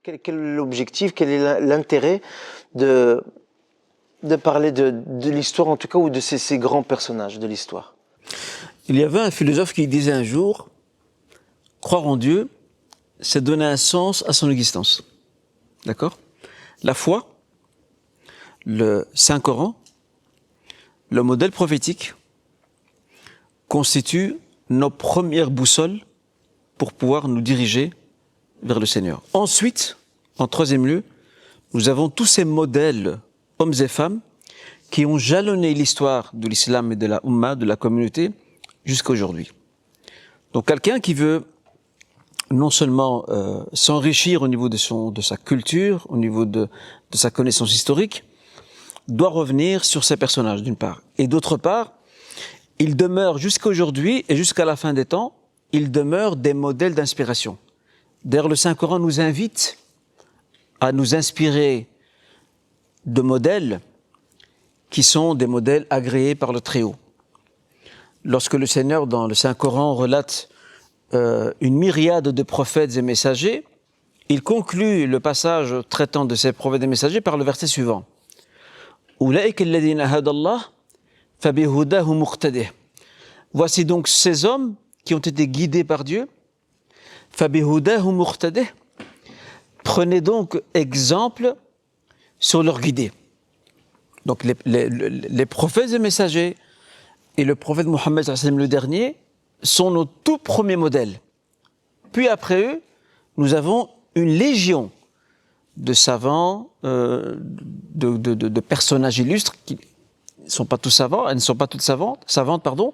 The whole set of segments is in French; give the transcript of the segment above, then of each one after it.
Quel est l'objectif, quel est l'intérêt de parler de l'histoire, en tout cas, ou de ces grands personnages de l'histoire? Il y avait un philosophe qui disait un jour, croire en Dieu, c'est donner un sens à son existence. D'accord? La foi, le Saint-Coran, le modèle prophétique constituent nos premières boussoles pour pouvoir nous diriger vers le Seigneur. Ensuite, en troisième lieu, nous avons tous ces modèles, hommes et femmes, qui ont jalonné l'histoire de l'islam et de la Ummah, de la communauté, jusqu'à aujourd'hui. Donc quelqu'un qui veut non seulement s'enrichir au niveau de sa culture, au niveau de sa connaissance historique, doit revenir sur ces personnages, d'une part. Et d'autre part, ils demeurent jusqu'à aujourd'hui et jusqu'à la fin des temps, ils demeurent des modèles d'inspiration. D'ailleurs, le Saint-Coran nous invite à nous inspirer de modèles qui sont des modèles agréés par le Très-Haut. Lorsque le Seigneur, dans le Saint-Coran, relate une myriade de prophètes et messagers, il conclut le passage traitant de ces prophètes et messagers par le verset suivant. Voici donc ces hommes qui ont été guidés par Dieu. Prenez donc exemple sur leur guidée. Donc les prophètes et messagers et le prophète Mohammed le dernier sont nos tout premiers modèles. Puis après eux, nous avons une légion de savants, de personnages illustres qui ne sont pas tous savants, elles ne sont pas toutes savantes, pardon,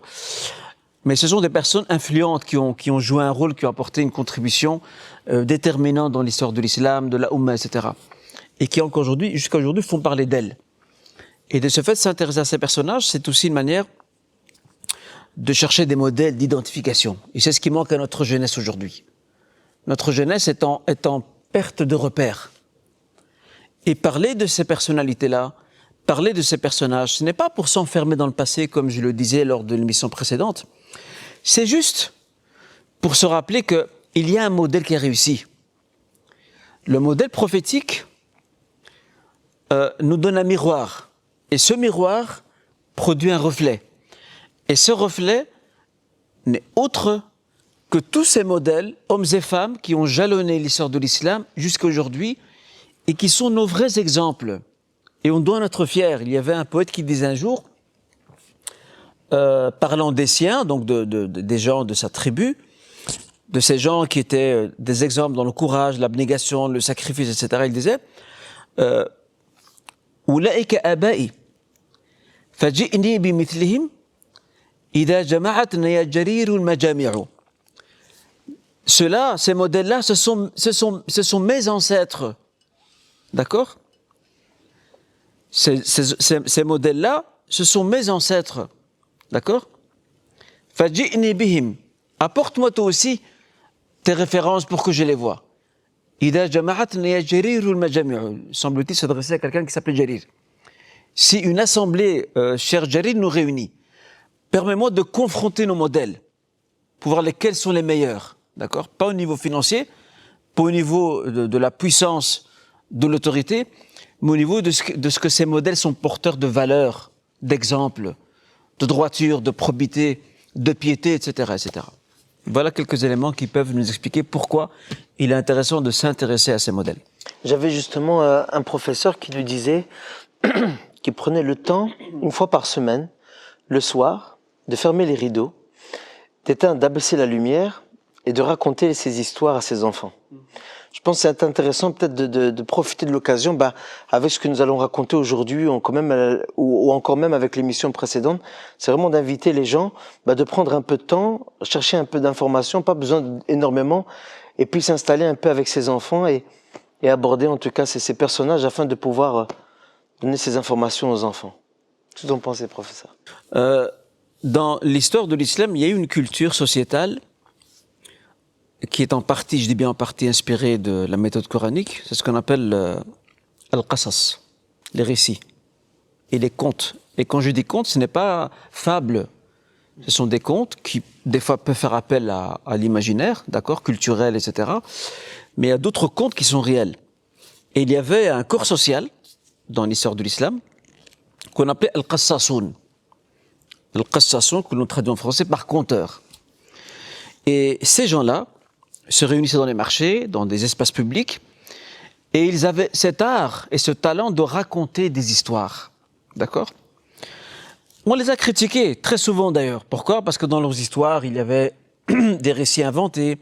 mais ce sont des personnes influentes qui ont joué un rôle, qui ont apporté une contribution déterminante dans l'histoire de l'islam, de la Ummah, etc. Et qui encore aujourd'hui, jusqu'à aujourd'hui, font parler d'elles. Et de ce fait, s'intéresser à ces personnages, c'est aussi une manière de chercher des modèles d'identification. Et c'est ce qui manque à notre jeunesse aujourd'hui. Notre jeunesse est en perte de repères. Et parler de ces personnalités-là, parler de ces personnages, ce n'est pas pour s'enfermer dans le passé, comme je le disais lors de l'émission précédente. C'est juste pour se rappeler qu'il y a un modèle qui a réussi. Le modèle prophétique nous donne un miroir. Et ce miroir produit un reflet. Et ce reflet n'est autre que tous ces modèles, hommes et femmes, qui ont jalonné l'histoire de l'islam jusqu'à aujourd'hui et qui sont nos vrais exemples. Et on doit en être fiers. Il y avait un poète qui disait un jour, parlant des siens, donc des gens de sa tribu, de ces gens qui étaient des exemples dans le courage, l'abnégation, le sacrifice, etc. Il disait Oulaïka aba'i, faji'ni bimithlihim, idha jama'atna ya jarirul majami'u. Ceux-là, ces modèles-là, ce sont mes ancêtres. D'accord? Ces modèles-là, ce sont mes ancêtres. D'accord? Faji'ni bihim. Apporte-moi toi aussi tes références pour que je les vois. Idha jama'atna ya jarirul majami'u. Semble-t-il s'adresser à quelqu'un qui s'appelait Jarir. Si une assemblée, cher Jarir, nous réunit, permets-moi de confronter nos modèles pour voir lesquels sont les meilleurs. D'accord? Pas au niveau financier, pas au niveau de la puissance, de l'autorité, mais au niveau de ce que ces modèles sont porteurs de valeurs, d'exemples, de droiture, de probité, de piété, etc., etc. Voilà quelques éléments qui peuvent nous expliquer pourquoi il est intéressant de s'intéresser à ces modèles. J'avais justement un professeur qui nous disait qu'il prenait le temps, une fois par semaine, le soir, de fermer les rideaux, d'éteindre, d'abaisser la lumière et de raconter ses histoires à ses enfants. Je pense que c'est intéressant peut-être de profiter de l'occasion, avec ce que nous allons raconter aujourd'hui, ou encore même avec l'émission précédente, c'est vraiment d'inviter les gens, de prendre un peu de temps, chercher un peu d'informations, pas besoin énormément, et puis s'installer un peu avec ses enfants et aborder en tout cas ces personnages afin de pouvoir donner ces informations aux enfants. Qu'est-ce que vous en pensez, professeur? Dans l'histoire de l'islam, il y a eu une culture sociétale qui est en partie, je dis bien en partie, inspirée de la méthode coranique. C'est ce qu'on appelle al-qasas, les récits et les contes. Et quand je dis contes, ce n'est pas fable, Ce sont des contes qui, des fois, peuvent faire appel à l'imaginaire, d'accord, culturel, etc. Mais il y a d'autres contes qui sont réels. Et il y avait un corps social, dans l'histoire de l'islam, qu'on appelait Al-Qassassoun. Al-Qassassoun, que l'on traduit en français par conteur. Et ces gens-là se réunissaient dans les marchés, dans des espaces publics, et ils avaient cet art et ce talent de raconter des histoires. D'accord ? On les a critiqués, très souvent d'ailleurs. Pourquoi ? Parce que dans leurs histoires, il y avait des récits inventés,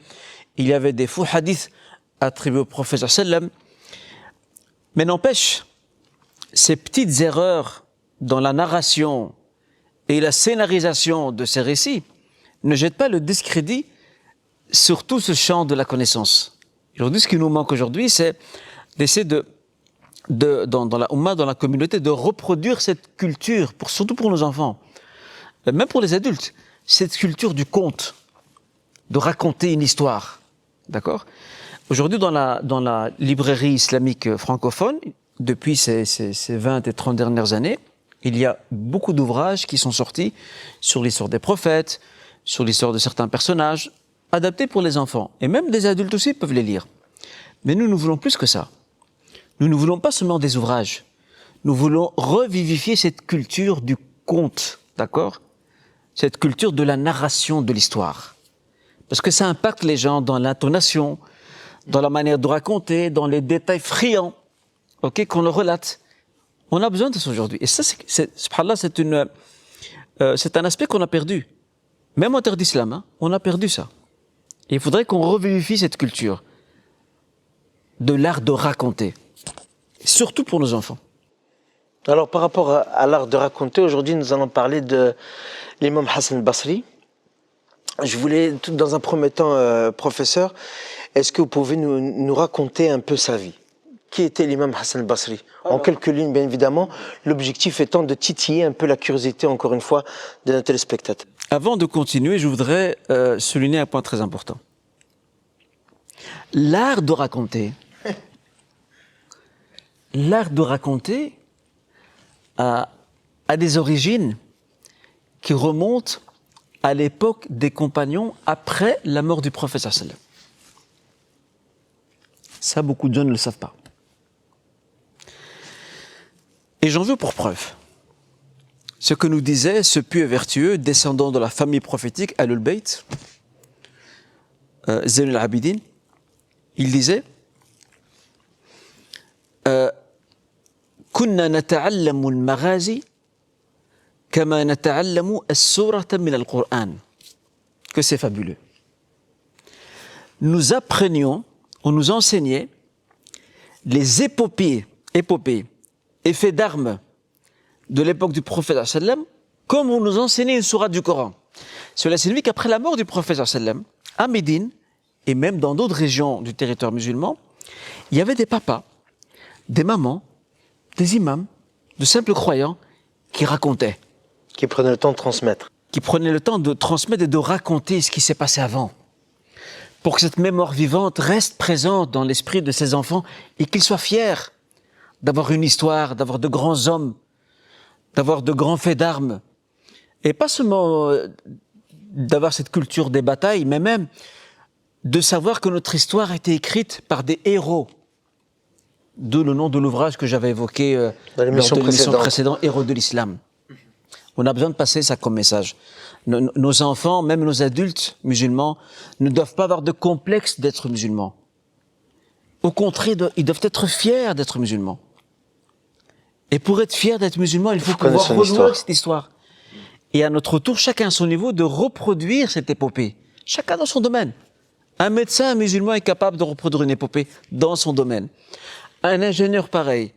il y avait des faux hadiths attribués au prophète sallam. Mais n'empêche, ces petites erreurs dans la narration et la scénarisation de ces récits ne jettent pas le discrédit sur tout ce champ de la connaissance. Aujourd'hui, ce qui nous manque aujourd'hui, c'est d'essayer dans la Oumma, dans la communauté, de reproduire cette culture, surtout pour nos enfants, même pour les adultes, cette culture du conte, de raconter une histoire. D'accord ? Aujourd'hui, dans la librairie islamique francophone, depuis ces 20 et 30 dernières années, il y a beaucoup d'ouvrages qui sont sortis sur l'histoire des prophètes, sur l'histoire de certains personnages, adaptés pour les enfants. Et même des adultes aussi peuvent les lire. Mais nous voulons plus que ça. Nous ne voulons pas seulement des ouvrages. Nous voulons revivifier cette culture du conte, d'accord ? Cette culture de la narration de l'histoire. Parce que ça impacte les gens dans l'intonation, dans la manière de raconter, dans les détails friands, ok, qu'on le relate. On a besoin de ça aujourd'hui. Et ça, subhanallah, c'est un aspect qu'on a perdu. Même en terre d'islam, hein, on a perdu ça. Et il faudrait qu'on revivifie cette culture de l'art de raconter, surtout pour nos enfants. Alors, par rapport à l'art de raconter, aujourd'hui, nous allons parler de l'imam Hassan al-Basri. Je voulais, dans un premier temps, professeur, est-ce que vous pouvez nous raconter un peu sa vie ? Qui était l'imam Hassan al-Basri ? En quelques lignes, bien évidemment, l'objectif étant de titiller un peu la curiosité, encore une fois, de nos téléspectateurs. Avant de continuer, je voudrais souligner un point très important. L'art de raconter a des origines qui remontent à l'époque des compagnons après la mort du prophète sallallahu alayhi wa sallam. Ça, beaucoup de gens ne le savent pas. Et j'en veux pour preuve ce que nous disait ce pieux et vertueux descendant de la famille prophétique Ahlul Bayt, Zayn al-Abidin. Il disait كنا نتعلم المغازي كما نتعلم السورة من القرآن. Que c'est fabuleux. Nous apprenions, on nous enseignait les épopées et faits d'armes de l'époque du prophète sallam, comme on nous enseignait une sourate du Coran. Cela signifie qu'après la mort du prophète sallam, à Médine et même dans d'autres régions du territoire musulman, il y avait des papas, des mamans, des imams, de simples croyants qui racontaient. Qui prenaient le temps de transmettre. Qui prenaient le temps de transmettre et de raconter ce qui s'est passé avant. Pour que cette mémoire vivante reste présente dans l'esprit de ces enfants et qu'ils soient fiers d'avoir une histoire, d'avoir de grands hommes, d'avoir de grands faits d'armes. Et pas seulement d'avoir cette culture des batailles, mais même de savoir que notre histoire a été écrite par des héros. D'où le nom de l'ouvrage que j'avais évoqué dans l'émission précédente, Héros de l'Islam. On a besoin de passer ça comme message. Nos enfants, même nos adultes musulmans, ne doivent pas avoir de complexe d'être musulmans. Au contraire, ils doivent être fiers d'être musulmans. Et pour être fier d'être musulman, il faut pouvoir renouer cette histoire. Et à notre tour, chacun à son niveau, de reproduire cette épopée. Chacun dans son domaine. Un médecin, un musulman est capable de reproduire une épopée dans son domaine. Un ingénieur pareil.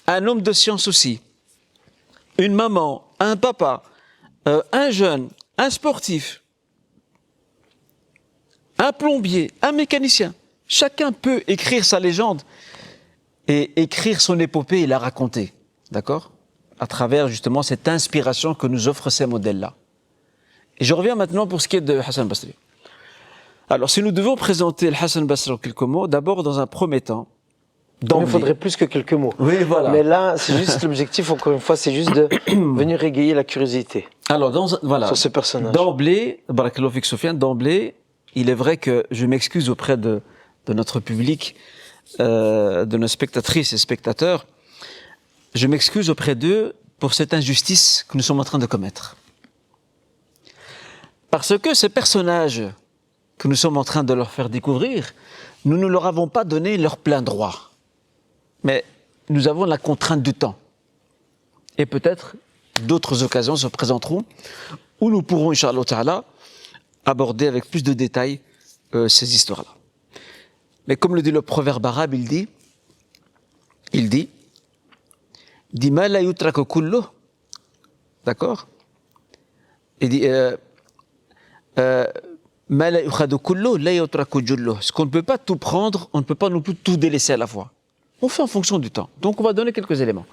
Un homme de science aussi. Une maman, un papa, un jeune, un sportif, un plombier, un mécanicien. Chacun peut écrire sa légende et écrire son épopée et la raconter. D'accord ? À travers justement cette inspiration que nous offrent ces modèles-là. Et je reviens maintenant pour ce qui est de Hassan al-Basri. Alors, si nous devons présenter le Hassan al-Basri en quelques mots, d'abord, dans un premier temps, Il d'emblée. nous faudrait plus que quelques mots. Oui, voilà. Mais là, c'est juste l'objectif, encore une fois, c'est juste de venir égayer la curiosité Alors, voilà. sur ce personnage. D'emblée, Barakallahu fik Sofiane, d'emblée, il est vrai que je m'excuse auprès de notre public, de nos spectatrices et spectateurs. Je m'excuse auprès d'eux pour cette injustice que nous sommes en train de commettre. Parce que ces personnages que nous sommes en train de leur faire découvrir, nous ne leur avons pas donné leur plein droit. Mais nous avons la contrainte du temps. Et peut-être d'autres occasions se présenteront où nous pourrons, Inch'Allah Ta'ala, aborder avec plus de détails ces histoires-là. Mais comme le dit le proverbe arabe, il dit « Ma la yutraku kullu » d'accord? Il dit Ma la yukhadu kullu, la yutraku jullu. Ce qu'on ne peut pas tout prendre, on ne peut pas non plus tout délaisser à la fois. On fait en fonction du temps. Donc on va donner quelques éléments.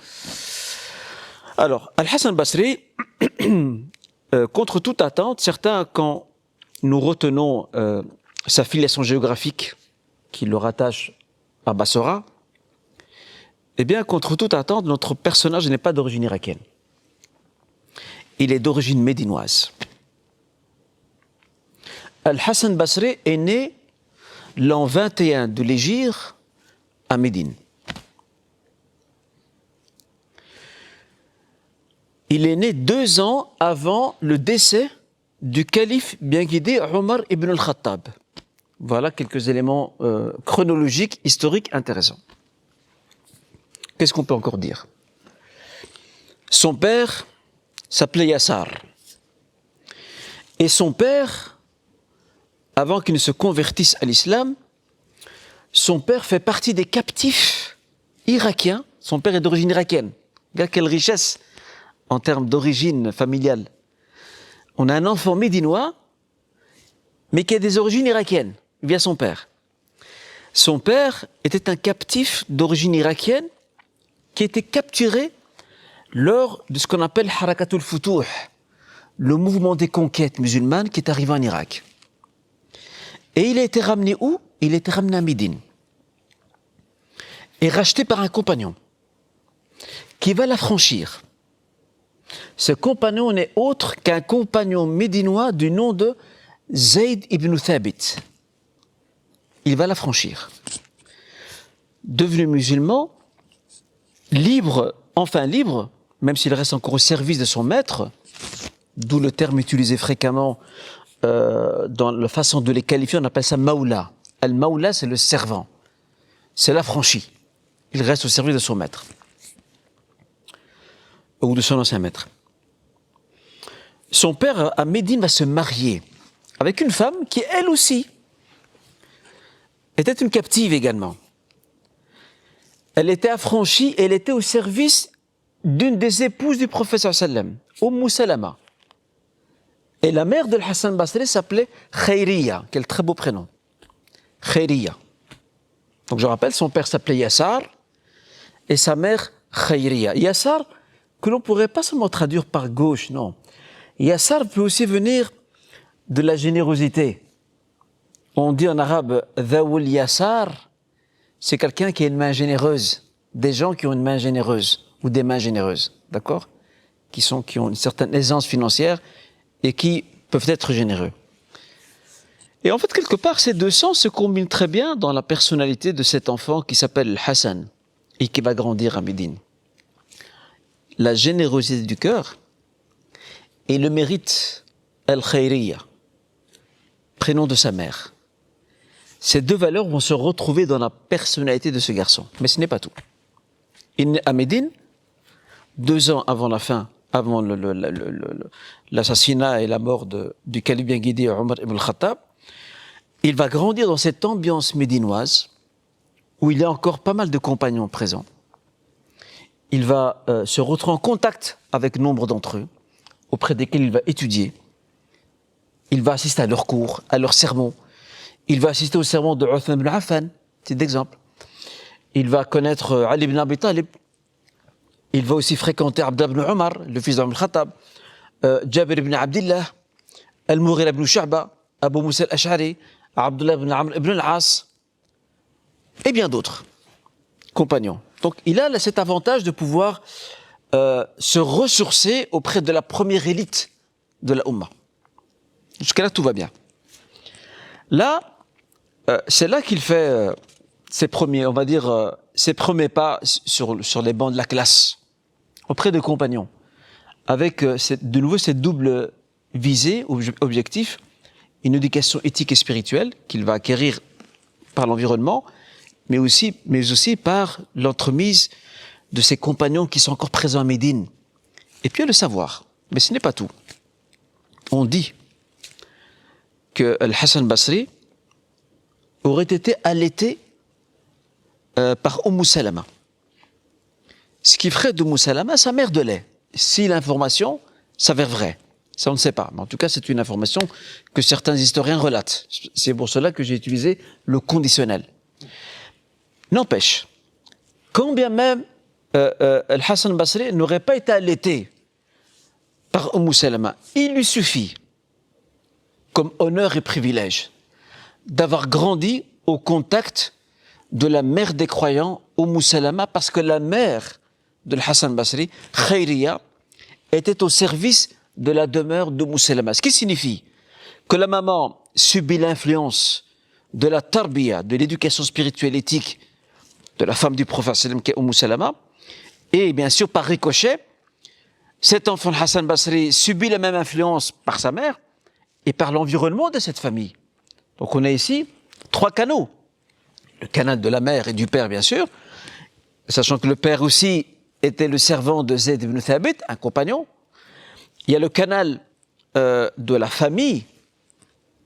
Alors, Al-Hassan al-Basri, contre toute attente, certains, quand nous retenons sa filiation géographique qui le rattache à Bassora, eh bien, contre toute attente, notre personnage n'est pas d'origine irakienne. Il est d'origine médinoise. Al-Hassan al-Basri est né l'an 21 de l'Hégire à Médine. Il est né 2 ans avant le décès du calife bien guidé Omar ibn al-Khattab. Voilà quelques éléments chronologiques, historiques intéressants. Qu'est-ce qu'on peut encore dire? Son père s'appelait Yassar. Et son père, avant qu'il ne se convertisse à l'islam, son père fait partie des captifs irakiens. Son père est d'origine irakienne. Regarde quelle richesse en termes d'origine familiale. On a un enfant médinois, mais qui a des origines irakiennes, via son père. Son père était un captif d'origine irakienne qui était capturé lors de ce qu'on appelle Harakatul Futuh, le mouvement des conquêtes musulmanes qui est arrivé en Irak. Et il a été ramené où? Il a été ramené à Médine. Et racheté par un compagnon qui va l'affranchir. Ce compagnon n'est autre qu'un compagnon médinois du nom de Zayd ibn Thabit. Il va l'affranchir. Devenu musulman, libre, enfin libre, même s'il reste encore au service de son maître, d'où le terme utilisé fréquemment dans la façon de les qualifier, on appelle ça Maoula. Al-Maoula, c'est le servant. C'est l'affranchi. Il reste au service de son maître. Ou de son ancien maître. Son père, à Médine, va se marier avec une femme qui, elle aussi, était une captive également. Elle était affranchie et elle était au service d'une des épouses du prophète sallam, Salama. Et la mère de Hassan Basri s'appelait Khayriya, quel très beau prénom. Khayriya. Donc je rappelle, son père s'appelait Yassar et sa mère Khayriya. Yassar, que l'on ne pourrait pas seulement traduire par gauche, non. Yassar peut aussi venir de la générosité. On dit en arabe Dhawul Yassar, c'est quelqu'un qui a une main généreuse. Des gens qui ont une main généreuse ou des mains généreuses, d'accord? Qui ont une certaine aisance financière et qui peuvent être généreux. Et en fait, quelque part, ces deux sens se combinent très bien dans la personnalité de cet enfant qui s'appelle Hassan et qui va grandir à Médine. La générosité du cœur et le mérite Al-Khayriya, prénom de sa mère. Ces deux valeurs vont se retrouver dans la personnalité de ce garçon. Mais ce n'est pas tout. Il naît à Médine, 2 ans avant la fin, avant l'assassinat et la mort du calife bien guidé Omar ibn al-Khattab. Il va grandir dans cette ambiance médinoise où il y a encore pas mal de compagnons présents. Il va se retrouver en contact avec nombre d'entre eux, auprès desquels il va étudier. Il va assister à leurs cours, à leurs sermons. Il va assister au sermon de Uthman ibn Affan, c'est d'exemple. Il va connaître Ali ibn Abi Talib. Il va aussi fréquenter Abdullah ibn Omar, le fils d'Omar al-Khattab, Jabir ibn Abdillah, Al-Mughira ibn Shu'ba, Abu Musa al-Ash'ari, Abdullah ibn Amr ibn al-As, et bien d'autres. compagnons. Donc il a cet avantage de pouvoir se ressourcer auprès de la première élite de la Ummah. Jusqu'à là, tout va bien. Là, c'est là qu'il fait ses premiers, on va dire, ses premiers pas sur les bancs de la classe, auprès de compagnons, avec de nouveau cette double visée, objectif, une éducation éthique et spirituelle qu'il va acquérir par l'environnement, mais aussi par l'entremise de ses compagnons qui sont encore présents à Médine. Et puis le savoir. Mais ce n'est pas tout. On dit que Al-Hassan Basri aurait été allaité par Umm Salama. Ce qui ferait d'Umm Salama sa mère de lait. Si l'information s'avère vraie. Ça, on ne sait pas. Mais en tout cas, c'est une information que certains historiens relatent. C'est pour cela que j'ai utilisé le conditionnel. N'empêche, quand bien même Al-Hassan Basri n'aurait pas été allaité par Umm Salama, il lui suffit, comme honneur et privilège, d'avoir grandi au contact de la mère des croyants, Umm Salama, parce que la mère de Al-Hassan Basri, Khayriya, était au service de la demeure d'Umm Salama. Ce qui signifie que la maman subit l'influence de la tarbiya, de l'éducation spirituelle éthique de la femme du prophète sallam qui est Umm Salama, et bien sûr par ricochet, cet enfant Hassan Basri subit la même influence par sa mère et par l'environnement de cette famille. Donc on a ici 3 canaux. Le canal de la mère et du père bien sûr, sachant que le père aussi était le servant de Zayd ibn Thabit, un compagnon. Il y a le canal de la famille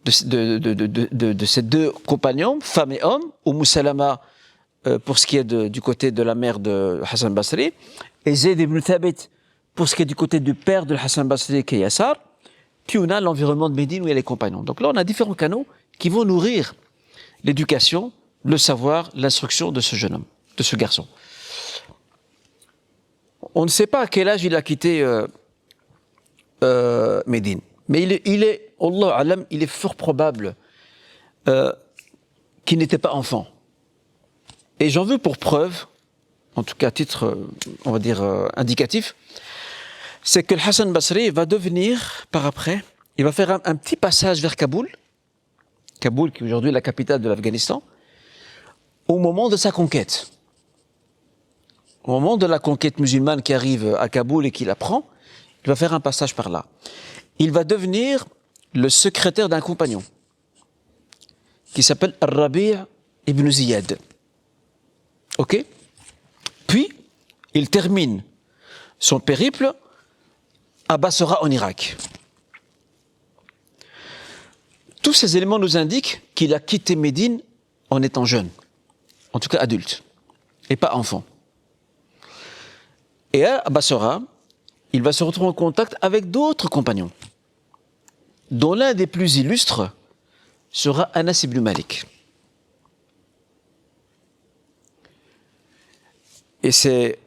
de ces 2 compagnons, femme et homme, Umm Salama pour ce qui est du côté de la mère de Hassan Basri, et Zayd ibn Thabit pour ce qui est du côté du père de Hassan Basri, qui est Yassar. Puis on a l'environnement de Médine où il y a les compagnons. Donc là, on a différents canaux qui vont nourrir l'éducation, le savoir, l'instruction de ce jeune homme, de ce garçon. On ne sait pas à quel âge il a quitté Médine. Mais Allah alam, il est fort probable qu'il n'était pas enfant. Et j'en veux pour preuve, en tout cas à titre, on va dire, indicatif, c'est que le Hassan Basri va devenir, par après, il va faire un petit passage vers Kaboul, Kaboul qui est aujourd'hui la capitale de l'Afghanistan, au moment de sa conquête. Au moment de la conquête musulmane qui arrive à Kaboul et qui la prend, il va faire un passage par là. Il va devenir le secrétaire d'un compagnon qui s'appelle Ar-Rabi' ibn Ziyad. Ok? Puis, il termine son périple à Bassora en Irak. Tous ces éléments nous indiquent qu'il a quitté Médine en étant jeune, en tout cas adulte, et pas enfant. Et à Bassora, il va se retrouver en contact avec d'autres compagnons, dont l'un des plus illustres sera Anas ibn Malik. Et c'est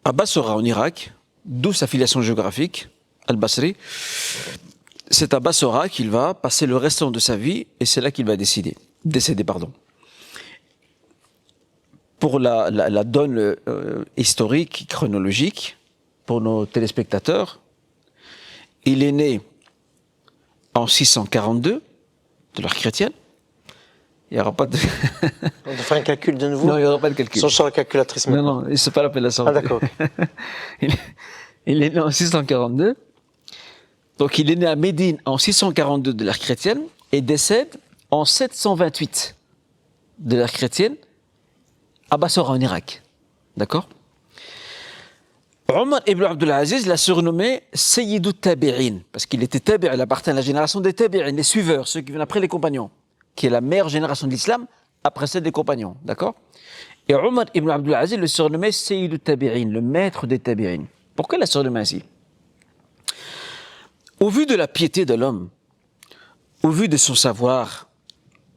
à Bassora en Irak, d'où sa filiation géographique, Al-Basri, c'est à Bassora qu'il va passer le restant de sa vie et c'est là qu'il va décéder. Pour la donne historique, chronologique, pour nos téléspectateurs, il est né en 642 de l'ère chrétienne. Il n'y aura pas de... On doit faire un calcul de nouveau? Non, il n'y aura pas de calcul. Sans la calculatrice maintenant. Non, c'est pas l'appellation. Ah d'accord. Il est né en 642. Donc il est né à Médine en 642 de l'ère chrétienne et décède en 728 de l'ère chrétienne à Bassora en Irak. D'accord? Omar ibn Abdul Aziz l'a surnommé Sayyidut Tabi'in, parce qu'il était tabi'in, il appartient à la génération des tabi'in, les suiveurs, ceux qui viennent après les compagnons, qui est la meilleure génération de l'islam après celle des compagnons. D'accord? Et Omar ibn Abdul Aziz le surnommait Sayyidut Tabi'in, le maître des tabi'in. Pourquoi il l'a surnommé ainsi? Au vu de la piété de l'homme, au vu de son savoir,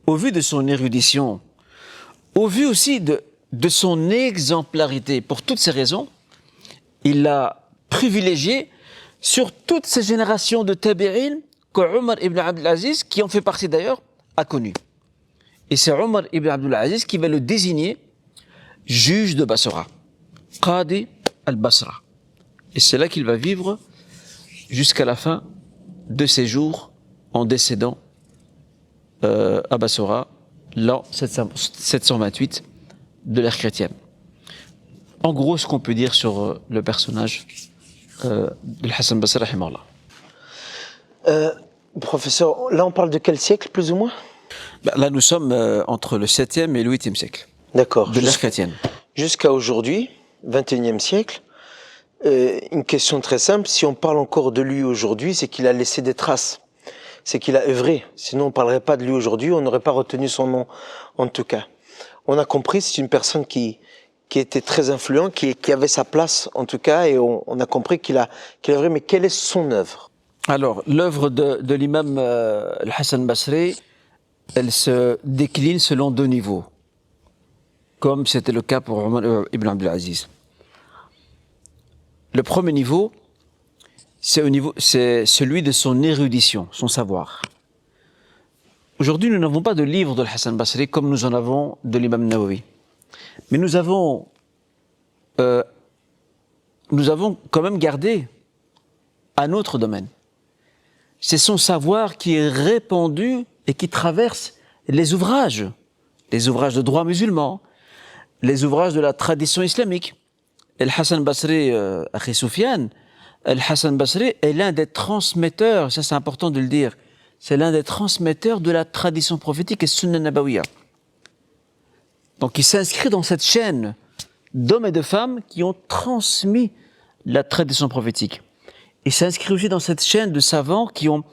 au vu de son érudition, au vu aussi de son exemplarité, pour toutes ces raisons, il l'a privilégié sur toutes ces générations de tabi'in que Omar ibn Abdul Aziz, qui en fait partie d'ailleurs, a connu. Et c'est Omar ibn Abdul Aziz qui va le désigner juge de Basra, Qadi al-Basra. Et c'est là qu'il va vivre jusqu'à la fin de ses jours en décédant à Basra, l'an 728 de l'ère chrétienne. En gros, ce qu'on peut dire sur le personnage de Hassan Basri, rahimahullah. Professeur, là on parle de quel siècle plus ou moins? Là, nous sommes entre le 7e et le 8e siècle. D'accord. De l'ère chrétienne. Jusqu'à aujourd'hui, 21e siècle, une question très simple, si on parle encore de lui aujourd'hui, c'est qu'il a laissé des traces, c'est qu'il a œuvré. Sinon on ne parlerait pas de lui aujourd'hui, on n'aurait pas retenu son nom en tout cas. On a compris, c'est une personne qui était très influente, qui avait sa place en tout cas, et on a compris qu'il a œuvré, mais quelle est son œuvre? Alors, l'œuvre de l'imam Hassan Basri, elle se décline selon deux niveaux, comme c'était le cas pour Omar ibn Abdul Aziz. Le premier niveau, c'est celui de son érudition, son savoir. Aujourd'hui, nous n'avons pas de livre de Hassan Basri comme nous en avons de l'imam Nawawi. Mais nous avons quand même gardé un autre domaine. C'est son savoir qui est répandu et qui traverse les ouvrages de droit musulman, les ouvrages de la tradition islamique. Hassan Basri, Akhi Soufiane, Hassan Basri est l'un des transmetteurs, ça c'est important de le dire, c'est l'un des transmetteurs de la tradition prophétique et Sunna Nabawiya. Donc il s'inscrit dans cette chaîne d'hommes et de femmes qui ont transmis la tradition prophétique. Il s'inscrit aussi dans cette chaîne de savants qui ont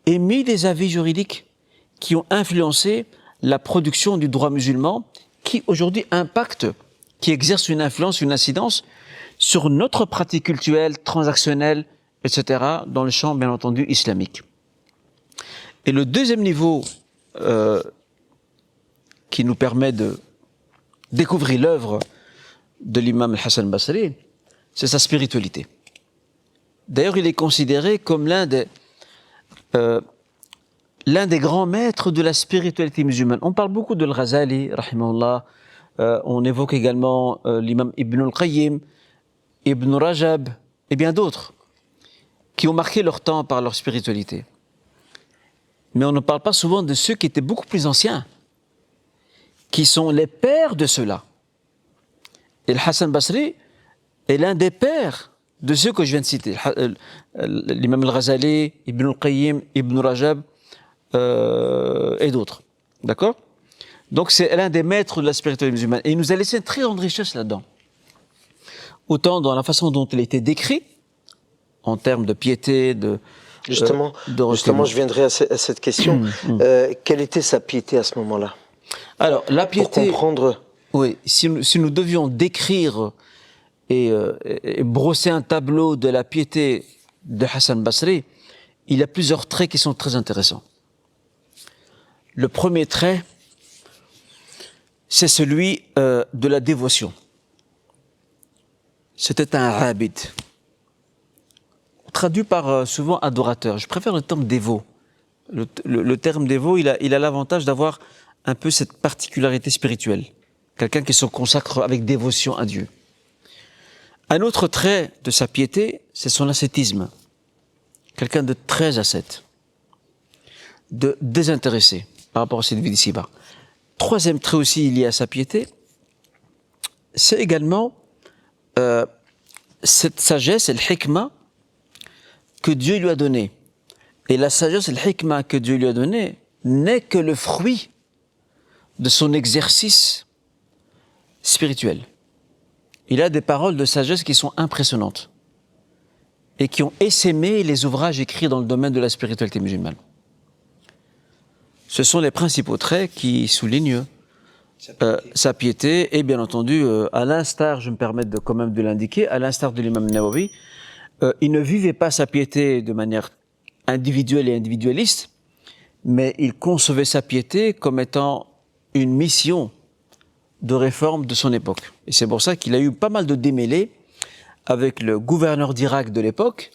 émis des avis juridiques, qui ont influencé la production du droit musulman, qui aujourd'hui impacte, qui exerce une influence, une incidence sur notre pratique cultuelle, transactionnelle, etc., dans le champ, bien entendu, islamique. Et le deuxième niveau qui nous permet de découvrir l'œuvre de l'imam Hassan Basri, c'est sa spiritualité. D'ailleurs, il est considéré comme l'un des grands maîtres de la spiritualité musulmane. On parle beaucoup de Al-Ghazali, rahimahullah. On évoque également l'imam Ibn al-Qayyim, Ibn Rajab et bien d'autres qui ont marqué leur temps par leur spiritualité. Mais on ne parle pas souvent de ceux qui étaient beaucoup plus anciens, qui sont les pères de ceux-là. Et le Hassan Basri est l'un des pères de ceux que je viens de citer. L'imam al-Ghazali, Ibn al-Qayyim, Ibn Rajab et d'autres. D'accord? Donc c'est l'un des maîtres de la spiritualité musulmane. Et il nous a laissé une très grande richesse là-dedans. Autant dans la façon dont il a été décrit, en termes de piété, Justement, je viendrai à cette question. Quelle était sa piété à ce moment-là? Alors, la piété... Pour comprendre... Oui, si nous devions décrire et brosser un tableau de la piété de Hassan Basri, il y a plusieurs traits qui sont très intéressants. Le premier trait, c'est celui de la dévotion. C'était un abid, traduit par souvent adorateur. Je préfère le terme dévot. Le terme dévot, il a l'avantage d'avoir un peu cette particularité spirituelle. Quelqu'un qui se consacre avec dévotion à Dieu. Un autre trait de sa piété, c'est son ascétisme. Quelqu'un de très ascète, de désintéressé par rapport à cette vie d'ici-bas. Troisième trait aussi lié à sa piété, c'est également cette sagesse et le hikmah que Dieu lui a donné. Et la sagesse et le hikmah que Dieu lui a donné n'est que le fruit de son exercice spirituel. Il a des paroles de sagesse qui sont impressionnantes et qui ont essaimé les ouvrages écrits dans le domaine de la spiritualité musulmane. Ce sont les principaux traits qui soulignent sa piété et bien entendu, à l'instar, je me permets quand même de l'indiquer, à l'instar de l'imam Nawawi, il ne vivait pas sa piété de manière individuelle et individualiste, mais il concevait sa piété comme étant une mission de réforme de son époque. Et c'est pour ça qu'il a eu pas mal de démêlés avec le gouverneur d'Irak de l'époque,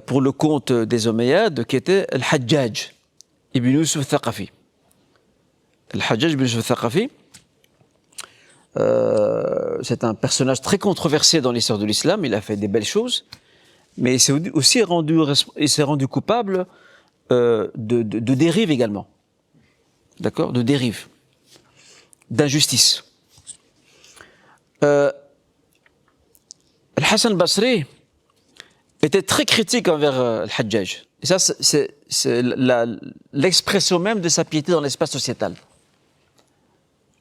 pour le compte des Omeyyades, qui était Al-Hajjaj, Ibn Yusuf al-Thaqafi. Al-Hajjaj ibn Yusuf al-Thaqafi, c'est un personnage très controversé dans l'histoire de l'islam. Il a fait des belles choses, mais il s'est aussi rendu coupable de dérive également. D'accord? De dérive. D'injustice. Al-Hassan al-Basri était très critique envers Al-Hajjaj. Et ça, c'est l'expression même de sa piété dans l'espace sociétal.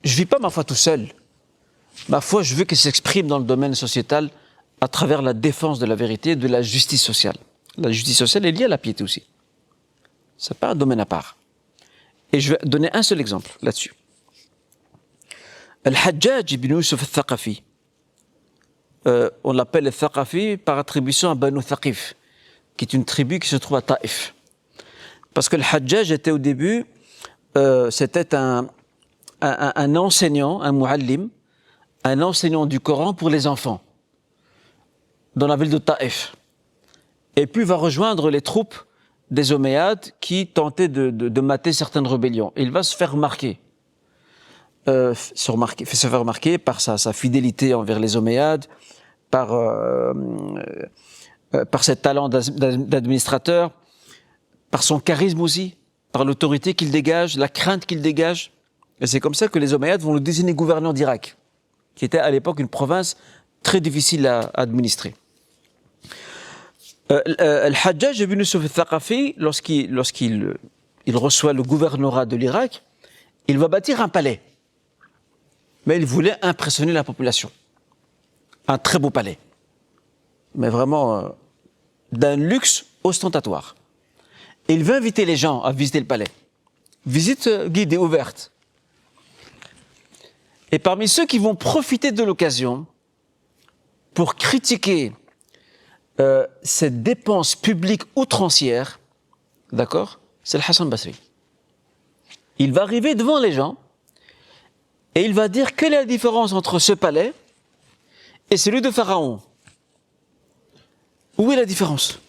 Je ne vis pas ma foi tout seul. Ma foi, je veux qu'elle s'exprime dans le domaine sociétal à travers la défense de la vérité et de la justice sociale. La justice sociale est liée à la piété aussi. Ce n'est pas un domaine à part. Et je vais donner un seul exemple là-dessus. Al-Hajjaj ibn Yusuf al-Thaqafi, on l'appelle al-Thaqafi par attribution à Banu Thaqif, qui est une tribu qui se trouve à Taïf. Parce que le Hajjaj était au début, c'était un enseignant, un muallim, un enseignant du Coran pour les enfants, dans la ville de Taïf. Et puis il va rejoindre les troupes des Omeyyades qui tentaient de mater certaines rébellions. Et il va se faire remarquer. Se faire remarquer par sa fidélité envers les Omeyyades, par ses talents d'administrateur, par son charisme aussi, par l'autorité qu'il dégage, la crainte qu'il dégage. Et c'est comme ça que les Omeyyades vont le désigner gouverneur d'Irak, qui était à l'époque une province très difficile à administrer. Al-Hajjaj ibn Yusuf al-Thaqafi, lorsqu'il reçoit le gouvernorat de l'Irak, il va bâtir un palais. Mais il voulait impressionner la population. Un très beau palais. Mais vraiment d'un luxe ostentatoire. Et il veut inviter les gens à visiter le palais. Visite guidée, ouverte. Et parmi ceux qui vont profiter de l'occasion pour critiquer cette dépense publique outrancière, d'accord, c'est le Hassan al-Basri. Il va arriver devant les gens et il va dire quelle est la différence entre ce palais et celui de Pharaon. Où est la différence?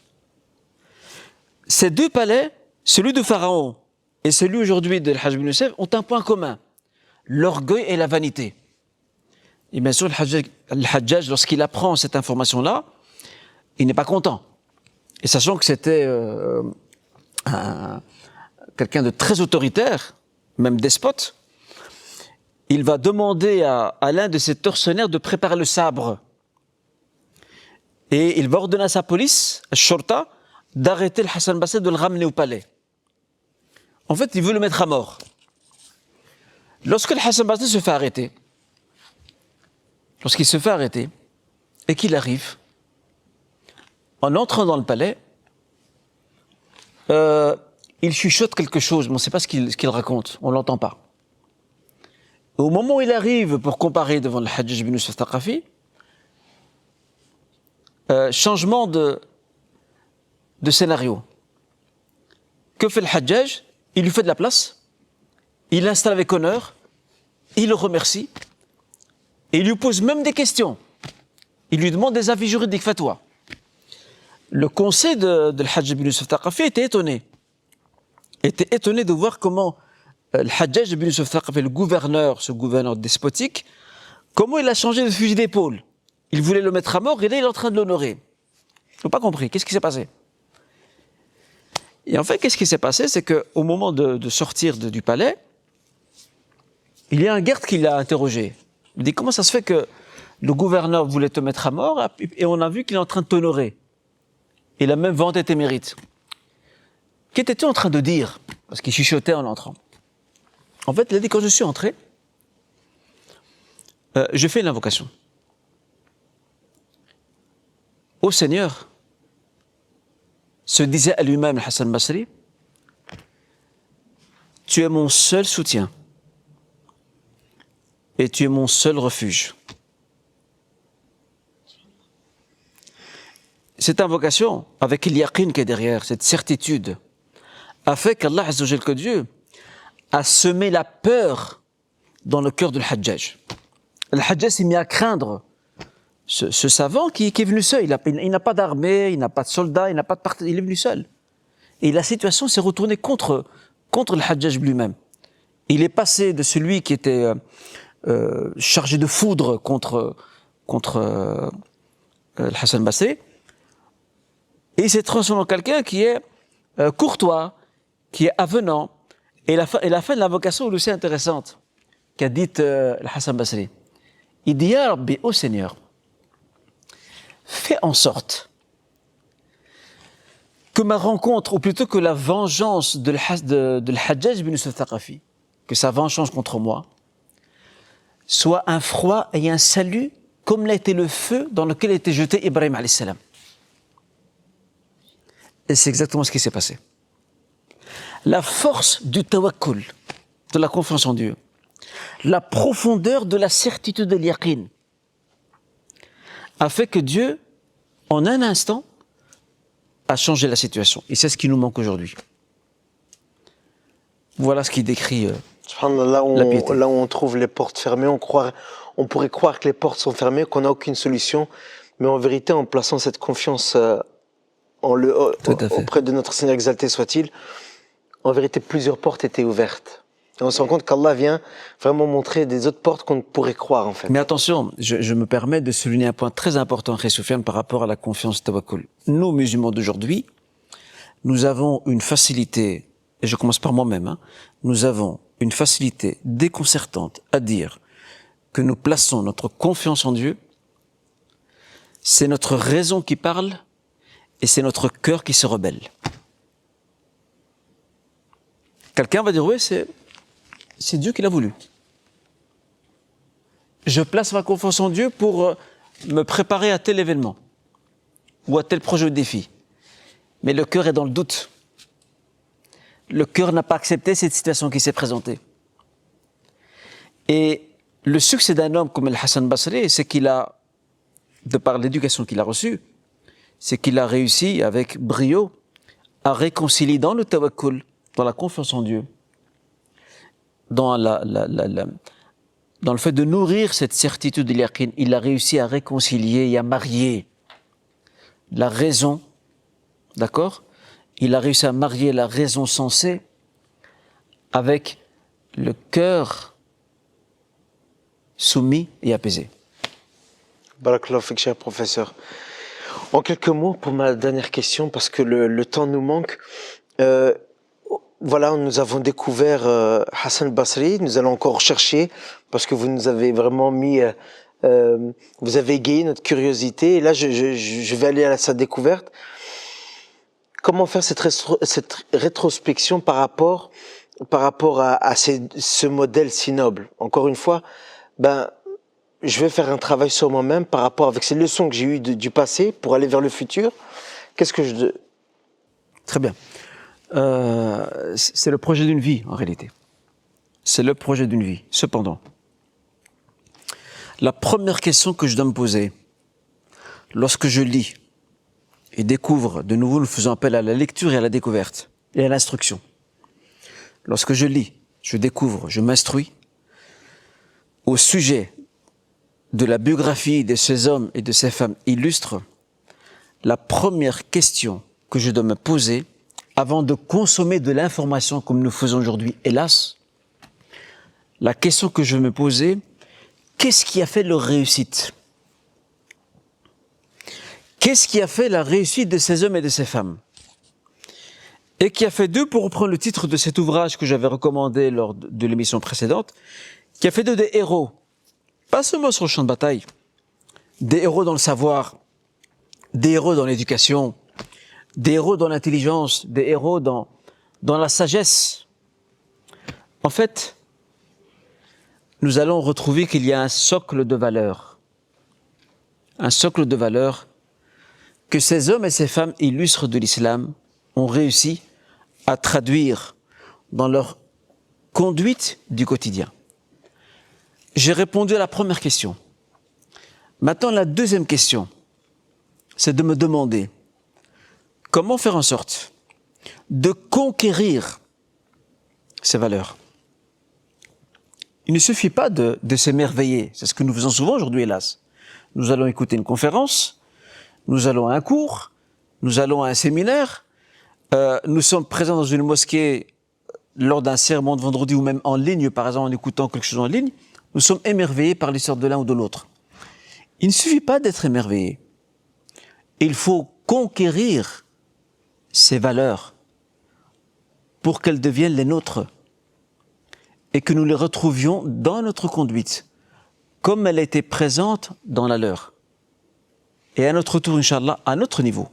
Ces deux palais, celui de Pharaon et celui aujourd'hui de Al-Hajjaj ibn Yusuf, ont un point commun: l'orgueil et la vanité. Et bien sûr, Al-Hajjaj, lorsqu'il apprend cette information-là, il n'est pas content. Et sachant que c'était quelqu'un de très autoritaire, même despote, il va demander à l'un de ses tortionnaires de préparer le sabre. Et il va ordonner à sa police, à Shorta, d'arrêter le Hassan al-Basri, de le ramener au palais. En fait, il veut le mettre à mort. Lorsque le Hassan al-Basri se fait arrêter, et qu'il arrive, en entrant dans le palais, il chuchote quelque chose, mais on ne sait pas ce qu'il raconte, on ne l'entend pas. Et au moment où il arrive pour comparer devant le Hajjaj ibn Yusuf al-Thaqafi, changement de scénario. Que fait le Hajjaj? Il lui fait de la place, il l'installe avec honneur, il le remercie, et il lui pose même des questions. Il lui demande des avis juridiques, fatwa. Le conseil de Al-Hajjaj ibn Yusuf al-Thaqafi était étonné de voir comment Al-Hajjaj ibn Yusuf al-Thaqafi, ce gouverneur despotique, comment il a changé de fusil d'épaule. Il voulait le mettre à mort et là il est en train de l'honorer. Ils n'ont pas compris. Qu'est-ce qui s'est passé? Et en fait, qu'est-ce qui s'est passé? C'est qu'au moment de sortir du palais, il y a un garde qui l'a interrogé. Il dit: comment ça se fait que le gouverneur voulait te mettre à mort et on a vu qu'il est en train de t'honorer? Il a même vanté tes mérites. Qu'étais-tu en train de dire? Parce qu'il chuchotait en entrant. En fait, il a dit: quand je suis entré, j'ai fait une invocation. Ô Seigneur, se disait à lui-même Hassan al-Basri, tu es mon seul soutien et tu es mon seul refuge. Cette invocation, avec l'yaqin qui est derrière, cette certitude, a fait qu'Allah Azza wa Jal, que Dieu, a semé la peur dans le cœur de Al-Hajjaj. Al-Hajjaj s'est mis à craindre ce savant qui est venu seul. Il n'a pas d'armée, il n'a pas de soldats, il n'a pas de il est venu seul. Et la situation s'est retournée contre Al-Hajjaj lui-même. il est passé de celui qui était chargé de foudre contre Hassan Basri, et il s'est transformé en quelqu'un qui est courtois, qui est avenant. Et la fin de l'invocation est aussi intéressante, qu'a dite Hassan Basri. Il dit, Ya Rabbi, ô Seigneur, fais en sorte que ma rencontre, ou plutôt que la vengeance de l'Hajjaj bin Yusuf Thaqafi, que sa vengeance contre moi, soit un froid et un salut, comme l'a été le feu dans lequel était jeté Ibrahim alayhi salam. Et c'est exactement ce qui s'est passé. La force du tawakkul, de la confiance en Dieu, la profondeur de la certitude de l'yaqin, a fait que Dieu, en un instant, a changé la situation. Et c'est ce qui nous manque aujourd'hui. Voilà ce qui décrit la piété. Là où on trouve les portes fermées, on pourrait croire que les portes sont fermées, qu'on n'a aucune solution. Mais en vérité, en plaçant cette confiance auprès de notre Seigneur exalté soit-il, en vérité, plusieurs portes étaient ouvertes. Et on se rend compte qu'Allah vient vraiment montrer des autres portes qu'on ne pourrait croire, en fait. Mais attention, je me permets de souligner un point très important, Cheikh Soufiane, par rapport à la confiance tawakkul. Nous, musulmans d'aujourd'hui, nous avons une facilité, et je commence par moi-même, nous avons une facilité déconcertante à dire que nous plaçons notre confiance en Dieu, c'est notre raison qui parle et c'est notre cœur qui se rebelle. Quelqu'un va dire, oui, c'est Dieu qui l'a voulu. Je place ma confiance en Dieu pour me préparer à tel événement ou à tel projet ou défi. Mais le cœur est dans le doute. Le cœur n'a pas accepté cette situation qui s'est présentée. Et le succès d'un homme comme Hassan Basri, c'est qu'il a, de par l'éducation qu'il a reçue, c'est qu'il a réussi avec brio à réconcilier dans le tawakkul, dans la confiance en Dieu, dans le fait de nourrir cette certitude de l'yaqin, il a réussi à réconcilier et à marier la raison, d'accord? Il a réussi à marier la raison sensée avec le cœur soumis et apaisé. Barakallahu fik, cher professeur. En quelques mots, pour ma dernière question, parce que le temps nous manque, voilà, nous avons découvert Hassan Basri, nous allons encore chercher, parce que vous nous avez vraiment mis, vous avez égayé notre curiosité, et là je vais aller à sa découverte. Comment faire cette rétrospection par rapport à ce modèle si noble? Encore une fois, je vais faire un travail sur moi-même par rapport avec ces leçons que j'ai eues du passé pour aller vers le futur. Qu'est-ce que je... Très bien. C'est le projet d'une vie, en réalité. C'est le projet d'une vie. Cependant, la première question que je dois me poser, lorsque je lis et découvre, de nouveau nous faisons appel à la lecture et à la découverte, et à l'instruction. Lorsque je lis, je découvre, je m'instruis au sujet de la biographie de ces hommes et de ces femmes illustres, la première question que je dois me poser, avant de consommer de l'information comme nous faisons aujourd'hui, hélas, la question que je vais me poser, qu'est-ce qui a fait leur réussite? Qu'est-ce qui a fait la réussite de ces hommes et de ces femmes? Et qui a fait d'eux, pour reprendre le titre de cet ouvrage que j'avais recommandé lors de l'émission précédente, qui a fait d'eux des héros, pas seulement sur le champ de bataille, des héros dans le savoir, des héros dans l'éducation, des héros dans l'intelligence, des héros dans la sagesse. En fait, nous allons retrouver qu'il y a un socle de valeurs. Un socle de valeurs que ces hommes et ces femmes illustres de l'islam ont réussi à traduire dans leur conduite du quotidien. J'ai répondu à la première question. Maintenant, la deuxième question, c'est de me demander comment faire en sorte de conquérir ces valeurs. Il ne suffit pas de s'émerveiller, c'est ce que nous faisons souvent aujourd'hui, hélas. Nous allons écouter une conférence, nous allons à un cours, nous allons à un séminaire, nous sommes présents dans une mosquée lors d'un sermon de vendredi ou même en ligne, par exemple en écoutant quelque chose en ligne, nous sommes émerveillés par l'histoire de l'un ou de l'autre. Il ne suffit pas d'être émerveillé. Il faut conquérir ces valeurs pour qu'elles deviennent les nôtres et que nous les retrouvions dans notre conduite, comme elle était présente dans la leur. Et à notre tour, Inch'Allah, à notre niveau,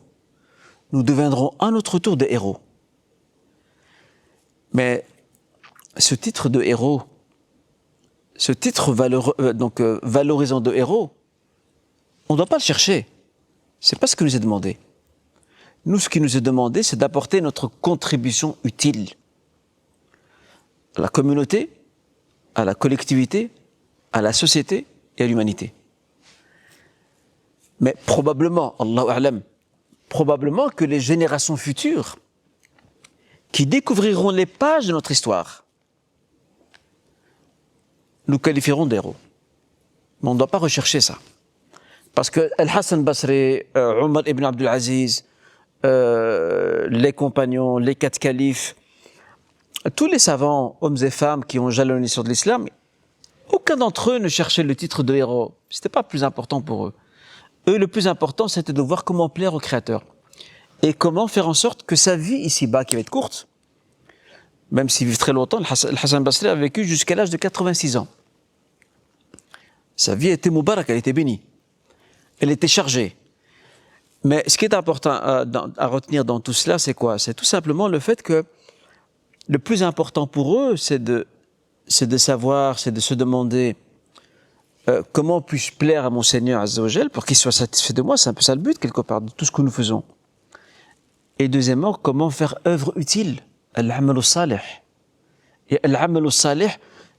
nous deviendrons à notre tour des héros. Mais ce titre de héros, ce titre valorisant de héros, on ne doit pas le chercher. Ce n'est pas ce qui nous est demandé. Nous, ce qui nous est demandé, c'est d'apporter notre contribution utile à la communauté, à la collectivité, à la société et à l'humanité. Mais probablement, Allahu a'lam, probablement que les générations futures qui découvriront les pages de notre histoire nous qualifieront d'héros. Mais on ne doit pas rechercher ça. Parce que Al-Hassan Basri, Omar ibn Abdul Aziz, les compagnons, les 4 califes, tous les savants, hommes et femmes qui ont jalonné l'histoire de l'islam, aucun d'entre eux ne cherchait le titre de héros. Ce n'était pas plus important pour eux. Eux, le plus important, c'était de voir comment plaire au Créateur. Et comment faire en sorte que sa vie ici-bas, qui va être courte, même s'il vit très longtemps, Al-Hassan Basri a vécu jusqu'à l'âge de 86 ans. Sa vie était moubarak, elle était bénie. Elle était chargée. Mais ce qui est important à retenir dans tout cela, c'est quoi? C'est tout simplement le fait que le plus important pour eux, c'est de savoir, c'est de se demander comment puis-je plaire à mon Seigneur Azza wa Jal pour qu'il soit satisfait de moi. C'est un peu ça le but, quelque part, de tout ce que nous faisons. Et deuxièmement, comment faire œuvre utile, al-amal salih. Et al-amal salih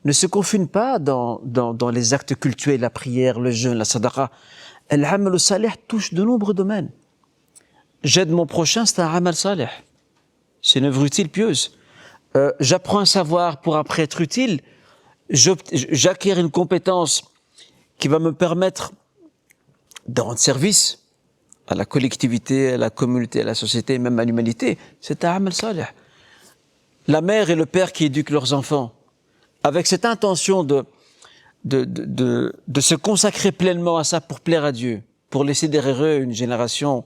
ne se confine pas dans les actes cultuels, la prière, le jeûne, la sadaqa. Al-amal salih touche de nombreux domaines. J'aide mon prochain, c'est un amal salih. C'est une œuvre utile, pieuse. J'apprends un savoir pour après être utile. J'acquiers une compétence qui va me permettre de rendre service à la collectivité, à la communauté, à la société, même à l'humanité. C'est un amal salih. La mère et le père qui éduquent leurs enfants avec cette intention de se consacrer pleinement à ça pour plaire à Dieu, pour laisser derrière eux une génération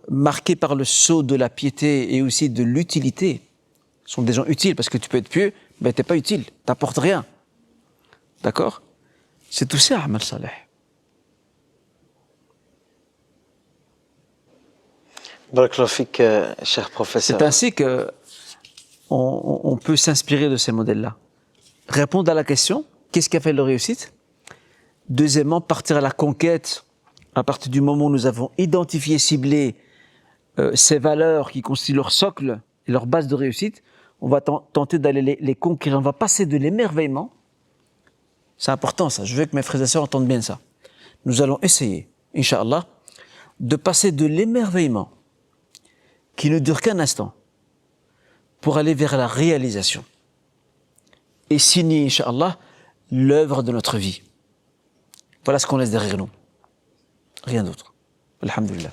marquée par le sceau de la piété et aussi de l'utilité. Ce sont des gens utiles, parce que tu peux être pieux, mais t'es pas utile, t'apportes rien. D'accord? C'est tout ça, amal salih. Barakallahu fik, cher professeur. C'est ainsi que on peut s'inspirer de ces modèles-là. Répondre à la question, qu'est-ce qui a fait leur réussite? Deuxièmement, partir à la conquête, à partir du moment où nous avons identifié, ciblé ces valeurs qui constituent leur socle et leur base de réussite, on va tenter d'aller les conquérir. On va passer de l'émerveillement. C'est important ça, je veux que mes frères et sœurs entendent bien ça. Nous allons essayer, Inch'Allah, de passer de l'émerveillement, qui ne dure qu'un instant, pour aller vers la réalisation. Et signer, Inch'Allah, l'œuvre de notre vie. Voilà ce qu'on laisse derrière nous. Rien d'autre. Alhamdulillah.